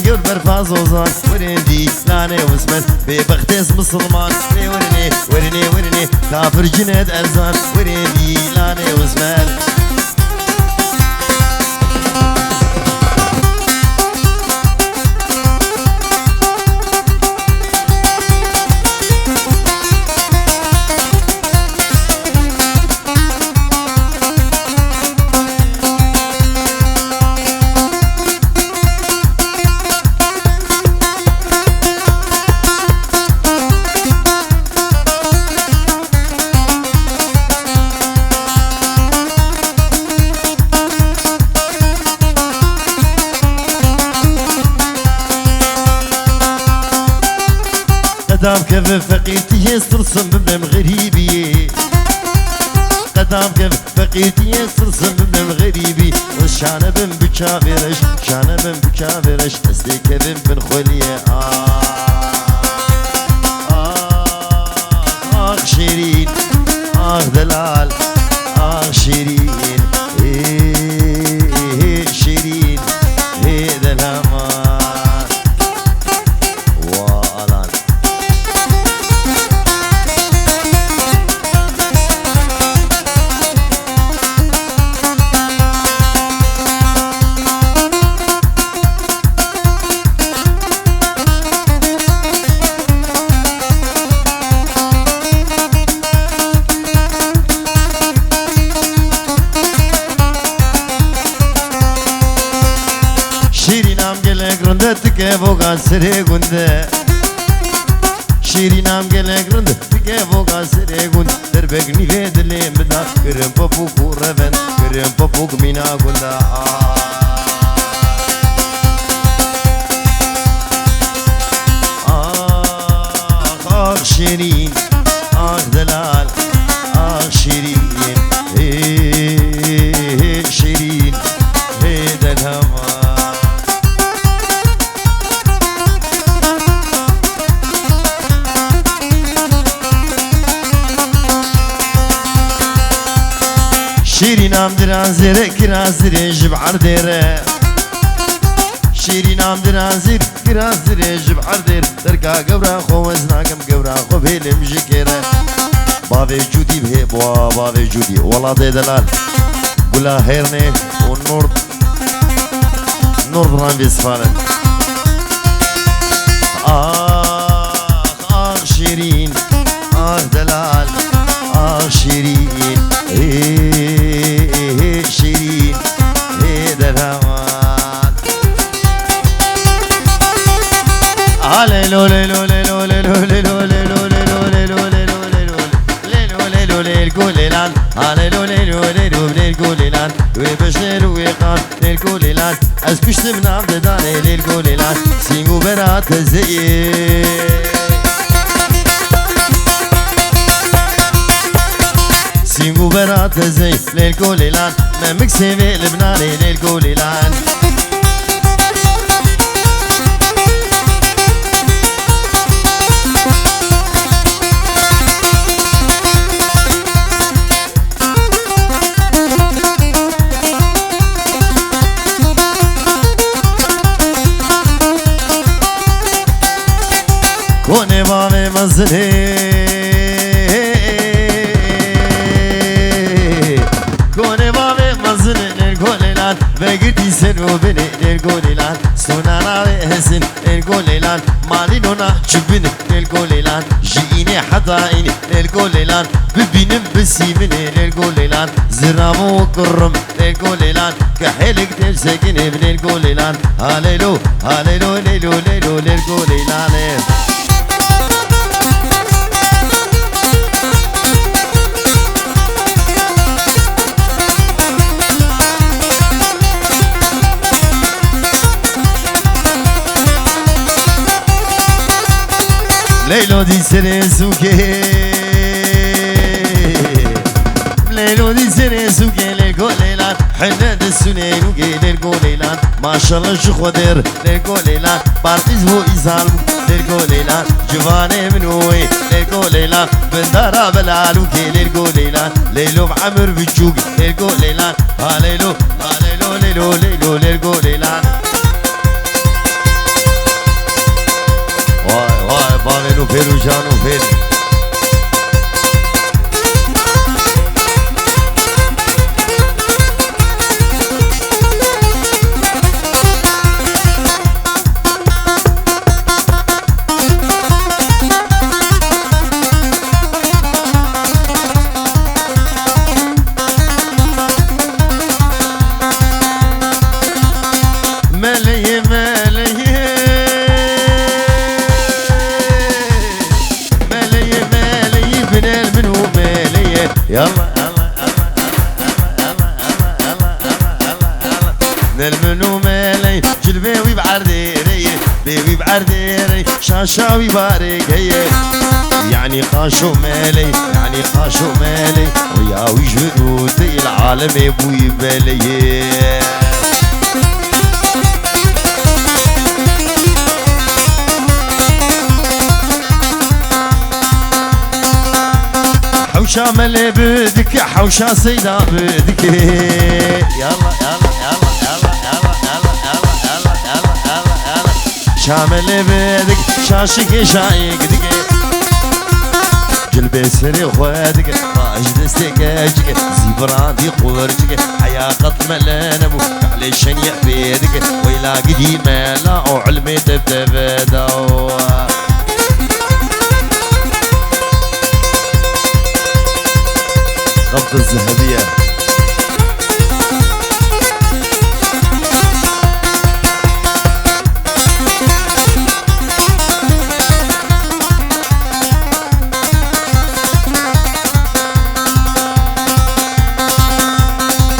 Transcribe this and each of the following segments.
كل برفاز وزان ورندي لاني واسمن ببختس مسلمان ورني ورني ورني كافر جند أرزان ورندي لاني واسمن قدام كيف فقيتي يسترسم بمن غريبي قدام كيف فقيتي يسترسم بمن غريبي والشانة بن بكافرش شانة بن بكافرش استي كيف بن خليه آخ شيرين آخ دلال آخ شيرين شيرين دلال تكي فوق سري قنده شيرينام قلق رند تكي فوق سري قند دربك نيفيد اللي مدنا كرم بفوق ورفن كرم بفوق مينا قنده آخ شيرين آخ دلال آخ شيرين شيرين دلال شيرينام درازير كرازير جبعر ديره شيرينام درازير كرازير جبعر دير دركا قبرا خوزناكم قبرا قبيل مجكيره بافي جودي به بوا بافي جودي والله دي دلال بلا هيرني والنور نور بران بيسفالن آخ شيرين آخ دلال آخ شيرين شيرين دلال ليلو ليلو ليلو ليلو ليلو ليلو ليلو ليلو ليلو ليلو ليلو ليلو ليلان ليلو ليلو ليلو ليلو ليلان وبشنر ويقان ليلو ليلان اسكشت من عبد داني ليلو ليلان سينغو برات زي سينغو برات زي ليلو ليلان ما مكسيفي لبناني ليلو ليلان كوني بابي مزني كوني بابي مزني للقوليلان بقيتي سنو بني للقوليلان سونا هسن للقوليلان مالي نونا شبني للقوليلان جيني حطائني للقوليلان ببينم بسيمني للقوليلان زرامو وكرم للقوليلان كحيلك تمسكني للقوليلان هاليلو هاليلو ليلو ليلو للقوليلان ليلو دي سرسوكي ليلو دي سرسوكي للقوليلان حناد السنين وكي للقوليلان ما شاء الله شو خدر للقوليلان بارتيز هو إزالم للقوليلان جواني منوي للقوليلان بندارا بلالوكي للقوليلان ليلو بعمر بجوك للقوليلان هاليلو هاليلو ليلو ليلو للقوليلان نوفل وجان نوفل يلا يلا نلمنو مالي جلبيوي بعرديري بيوي بعرديري شاشاوي بارك هي يعني قاشو مالي يعني قاشو مالي وياوي جنودي العالم يبوي بالي حوشا ملي بدك حوشا سيدا بدك يلا يلا يلا يلا يلا يلا يلا يلا يلا يلا شامل بدك شاشك شايك دك جلبي سري خوادك راج دستك اجك زبرادي قورجك حيا قط ملان ابو علي شنيع بيدك ويلا قديمه لا علمي تبدا قبضة الذهبية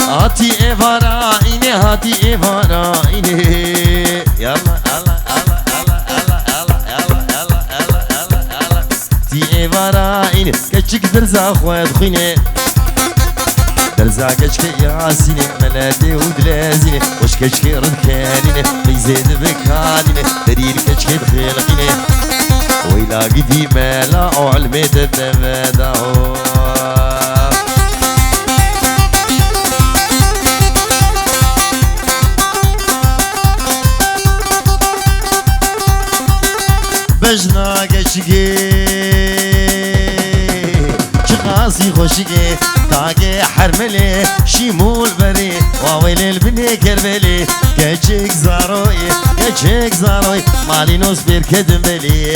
هاتي إيفارا إني هاتي إيفارا إني يلا يلا يلا يلا يلا يلا يلا يلا يلا يلا تي إيفارا إني كتشك درزا خوات خيني درزا كشكي ياسيني ملاتي ودلازيني وش كشكي رذكانيني بيزيد بكانيني درير كشكي دخيلقيني ويلا قدي مالا علمي تبدا بجنا كشكي شقاسي خوشكي تاقي حرملي شيمول بري واويل البني كربلي كاتشيك زاروي مالي نوس بير كدم بلي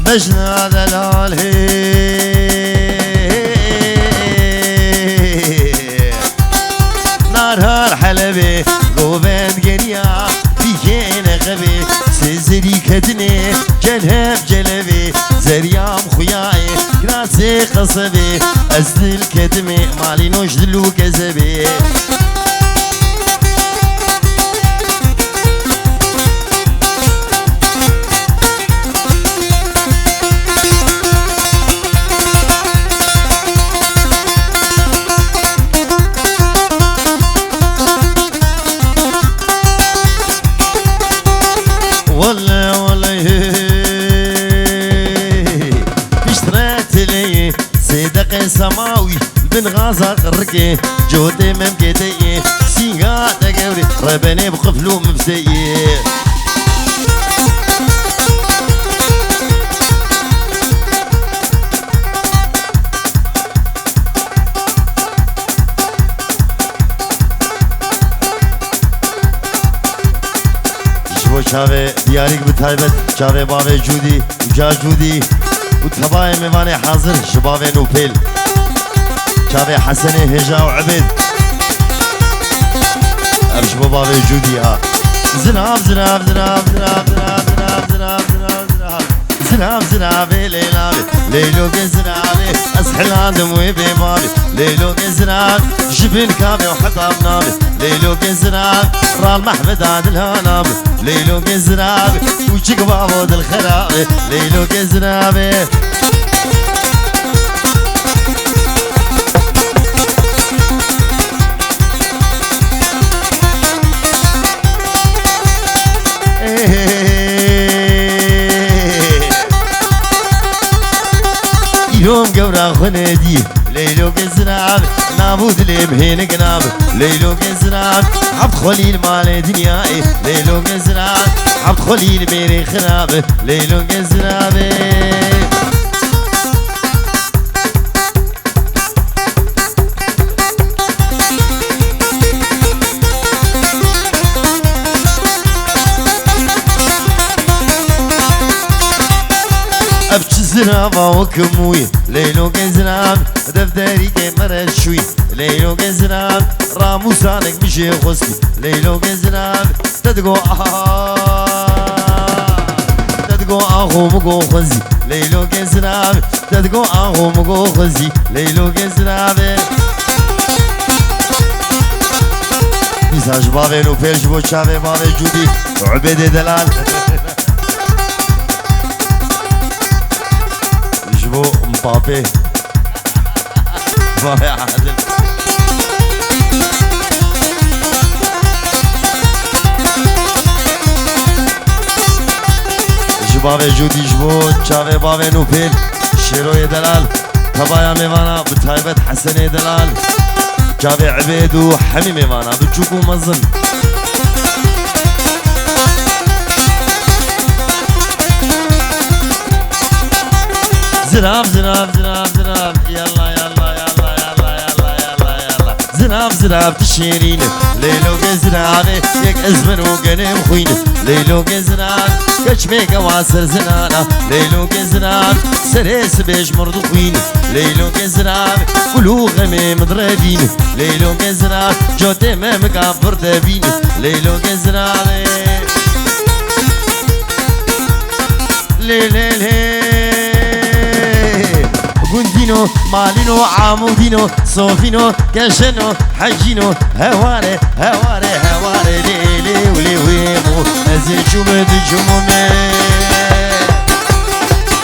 بجنا دلال نهار حلبي قوبان قنيا بيكين غبي سيزري كدني جلهب جلبي زريام خياي كراسي قصبي أزل كدمي مالي نوش دلو كزبي سماوي بن غازة قرقي جودي ممكتي سيغا تقوري ربني بقفلو مبسي شبو شاوي دياريك بتايبت شاوي باوي جودي وجا جودي وتباي ميواني حاضر شبابي نوبيل شابي حسني هجا وعبيد أبش بابي جودي ها زناب زناب زناب زناب زناب زناب زناب زناب زناب زناب زنابي ليلابي ليلو زنابي أسحل عندم ويبي بابي ليلو زناب جبن كابي وحطاب نابي ليلو زناب رال محمد عادل هانابي ليلو زنابي وشيك بابو دل خرابي ليلو زنابي يا خندي ليلو كزناب نابود لبهين قناب ليلو كزناب عبد خليل مال دنياي ليلو كزناب عبد خليل بيري خراب ليلو كزناب ابش زنابا وكموي ليلو كزناب دفتري كمرد شوي ليلو كزناب رامو سانك مشي خسكي ليلو كزناب تدقو تدقو اخو مقو خزي ليلو كزناب تدقو اخو مقو خزي ليلو كزناب ميساج بابي نو بيش بو شافي بابي جودي عبيد دلال يجبو مبابي بابي عادل بابي جودي جبو شافي بابي نوبيل شيرو دلال كبايا ميوانا بتايبت حسن دلال جابي عبيد وحمي ميوانا بتشوفوا مزن زناب زناب زناب زناب يلا يلا يلا يلا يلا يلا يلا زناب زناب تشيرين ليلو زنابي يك ازمن وقنم خوين ليلو زناب كشميك واسر زنانا ليلو زناب سريس بيش مرضو خوين ليلو زناب كلو غمي مضربين ليلو زناب جوتي ما مكافر دابين ليلو زنابي ليلي قندينو مالينو عامودينو صوفينو كشنو حجينو هواري هواري هواري ليلي ولي ويمو ازي شومد جمومي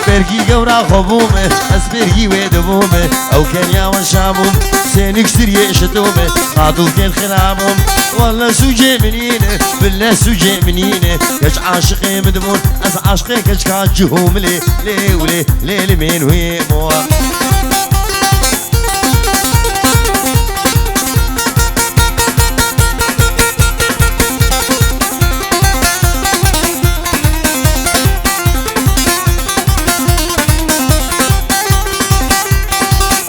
برگی گورا خوبومه از برگی و دومه او کنیا و شاموم سینک سریع شدومه قادو کن خراموم والله سوجه منینه بالله سوجه منینه کج عاشقی مدمون از عاشقی کج کاجهم لی لی ولی لی من ویمو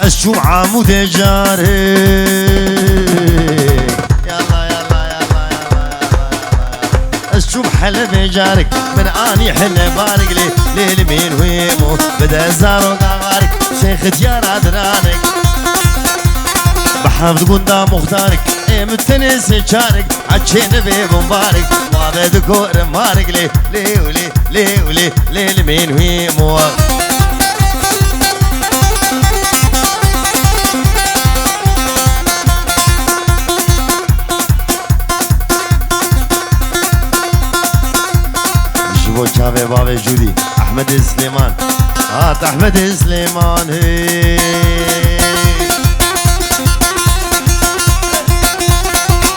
اشوم عمود جارك يلا يلا يلا يلا اشوم حلب جارك من اني حل بارك لي ليل مين ويمو بدا زارو قارك شيخ ديار درانك بحافظ قندا مختارك متنس شارك عجين بي مبارك وابد كور مارك لي لي ولي لي ولي ليل مين ويمو شافي بابي جودي احمد سليمان هات احمد سليمان هي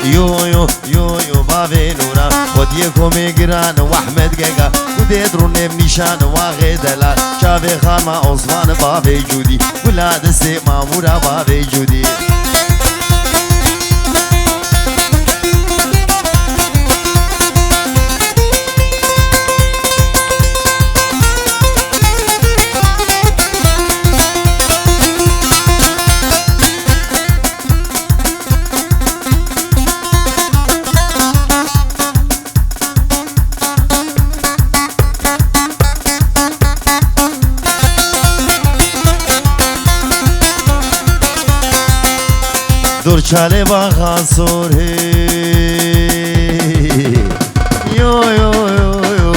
يو يو يو يو بابي نورا خديكم جيران واحمد جيجا وديدرون بنيشان واغي دلال شافي خان عثمان بابي جودي ولاد سليمان بابي جودي دور چاله با خاصور يو يو يو يو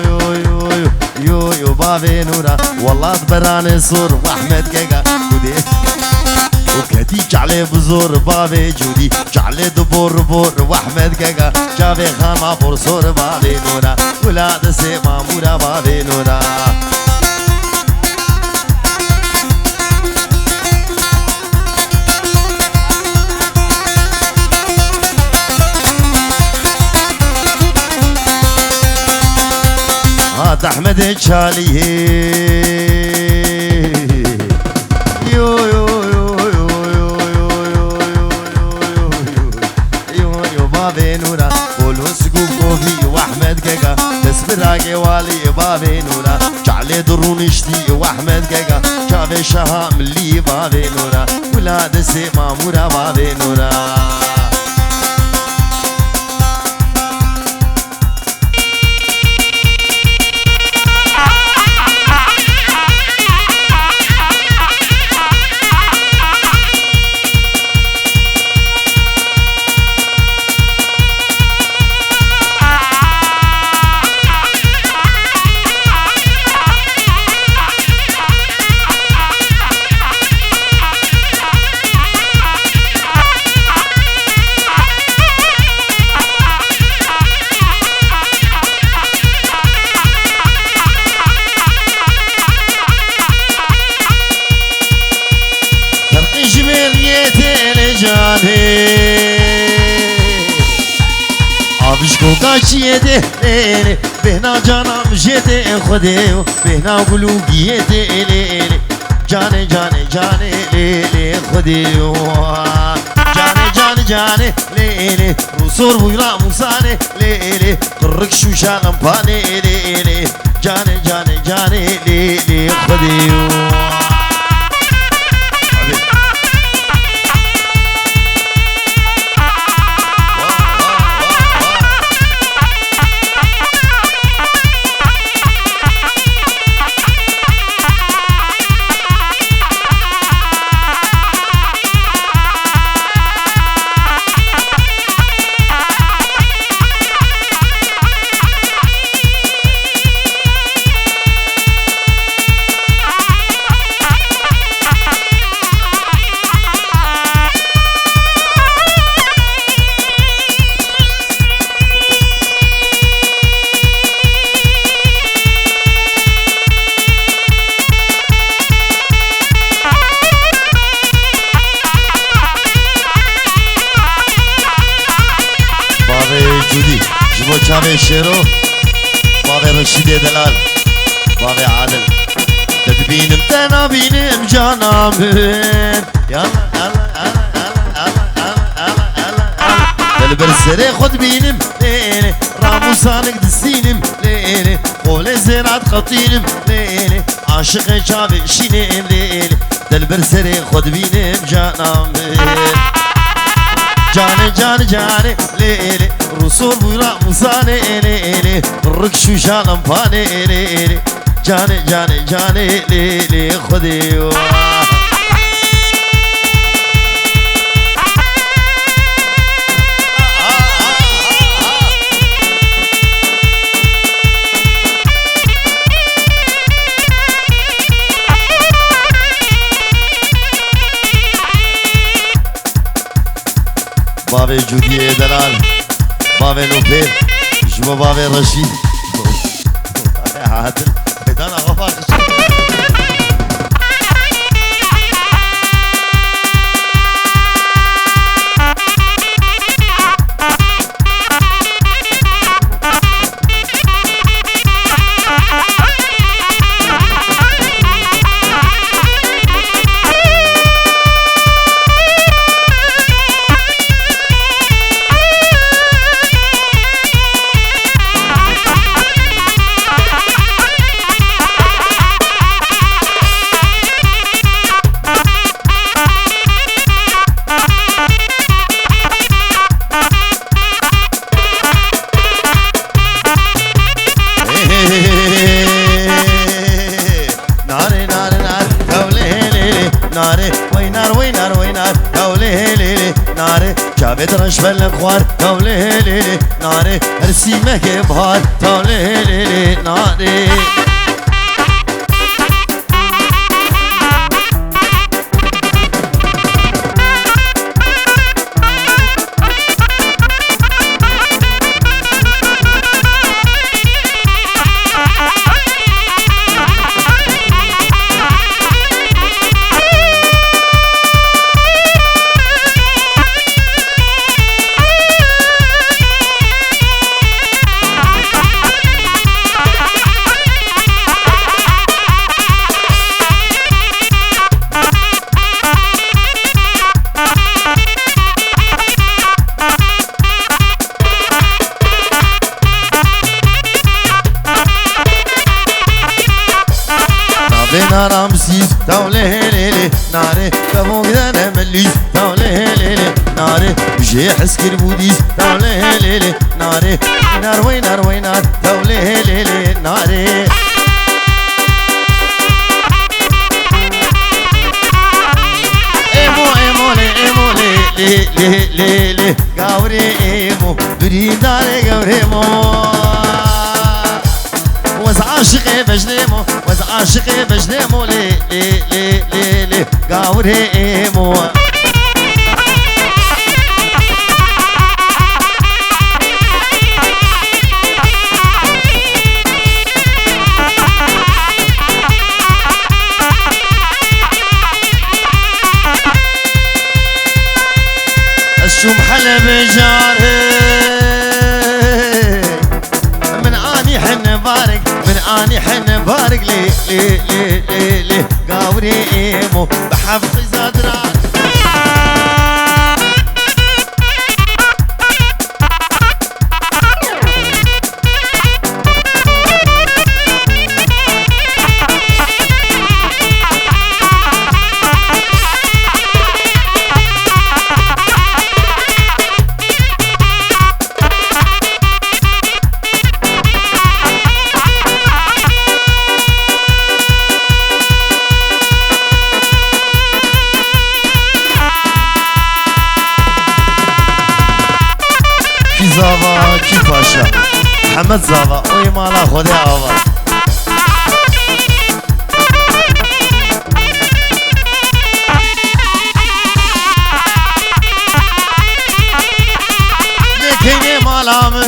يو يو يو يو بابي نورا والله براني صور واحمد كيكا ودي وكتي جعلي بزور بابي جودي جعلي دبور بور واحمد كيكا جابي خان ما صور بابي نورا ولاد سي مامورا بابي نورا احمد الشالي بابي نورا جعل درون اشتي واحمد قاقا شافي شها ملي بابي نورا ولاد سي مامورا بابي نورا عبشكو كاشي ليلي بهنا جانا مجيتي خديو بهنا قلوبيتي ليلي جاني جاني جاني ليلي خديو جاني جاني جاني ليلي رسول ويلا موساني ليلي قرق شو شالم باني ليلي جاني جاني جاني ليلي خديو شابي شيرو بابي رشيد دلال بابي عادل تدبينم تنابينم جانامن يلا يلا يلا يلا البرسري خد بينم ليلي راموسانك دسينم ليلي قولي زينات خطينم ليلي عاشق شابي شينم ليلي البرسري خد بينم جانامن جاني جاني جاني ليلي رسول بولا موساني ليلي ركشو شالم فاني ليلي جاني جاني جاني ليلي خديو بابي جودي دلال بابي نوفيل جوا بابي رشيد عادل بدان غفاق بدرش بالخوار تولي ليلي ناري رسيمه كبهار تولي ليلي ناري نارا مسيس تولي ليلي ناري كفوق دانا مليس تولي ليلي ناري بجي حسكر بوديس تولي ليلي ناري نار وينار وينار تولي ليلي ناري لي لي لي لي قاوري ايمو بريداري قاوريمو وز عاشقي بجنيمو وز عاشقي بجنيمو لي لي لي لي لي قاوري ايمو شو محل بجاره من اني حن بارك من اني حن بارك لي لي لي لي لي قاوري ايمو بحفظ زادران زاوا کی پاشا محمد زاوا اوی مالا خدا آوا لیکنی مالا من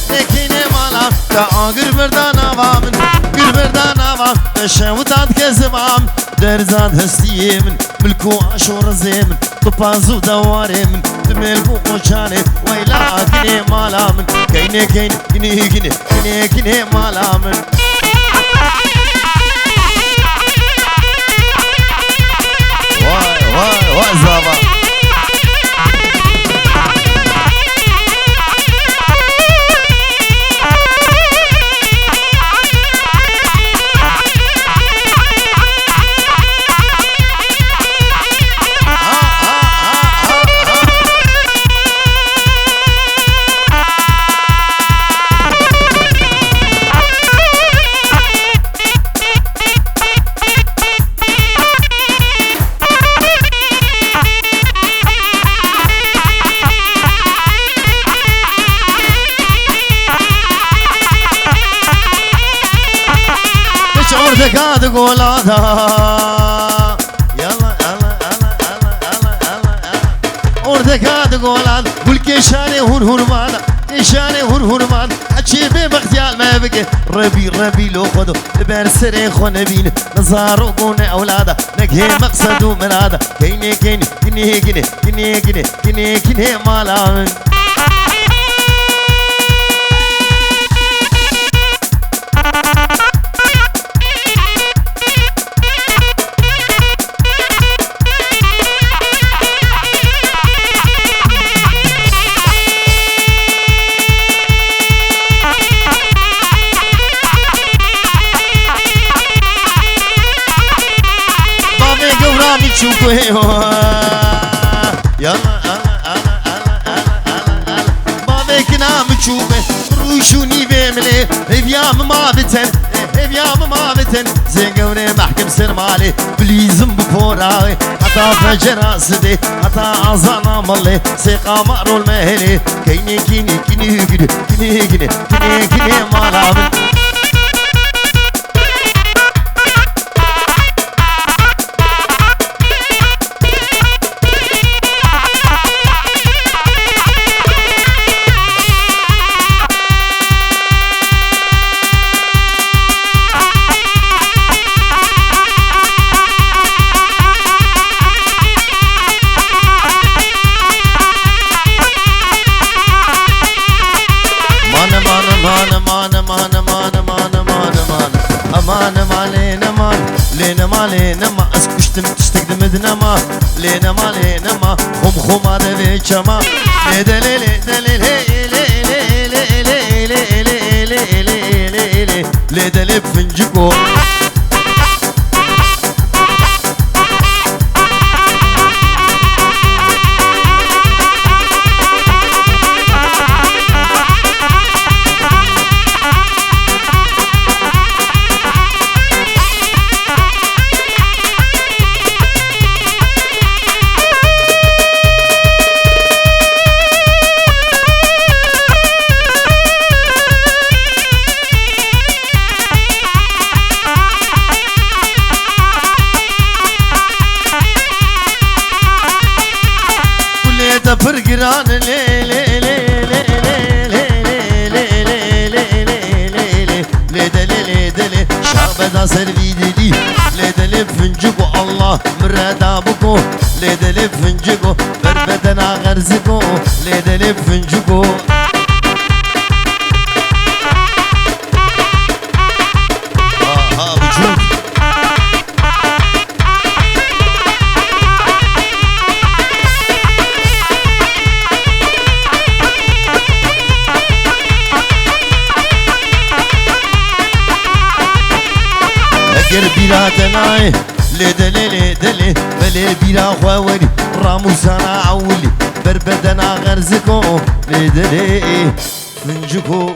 لیکنی مالا تا آگر بردان آوامن گر بردان آوام شمودات کزمام درزاد هستیه من ملکو عاشور زیمن طبازو دواري من تملكو قشاني ويلا كني مالا من كيني كيني كني كني كني كني مالا من واي واي واي زابا دكا تقول هذا يلا يلا يلا يلا يلا يلا وردكا تقول هذا قول كيشاني هون مانا كيشاني هون مانا حكي بمختيال ما بقي ربي ربي لو خدو بين سري خو نبين نزارو قون اولادا نكهي مقصد ومرادا كيني كيني كيني كيني كيني كيني كيني كيني مالا شوفوا يلا يلا بابك نام تشوفه روشوني بملي هبيام ما بتن هبيام ما بتن زين قوري محكم سر مالي بليزم بفوراوي حتى فجر اسدي حتى اعظم مالي سيقا مقرو المهلي كيني كيني كيني كيني كيني كيني كيني كيني مالا لينا ما اسكشتم تستقدم دنما لينا ما خم هذا بيشما دليل دليل لي دليل فنجكو ما مردا بكو ليدلي فنجكو بربدنا غرزكو ليدلي فنجكو ها بجود اگر بيراتناي لدلي لدلي بلي بيرا خواوري راموسانا عولي بربدنا غرزكو لدلي فنجكو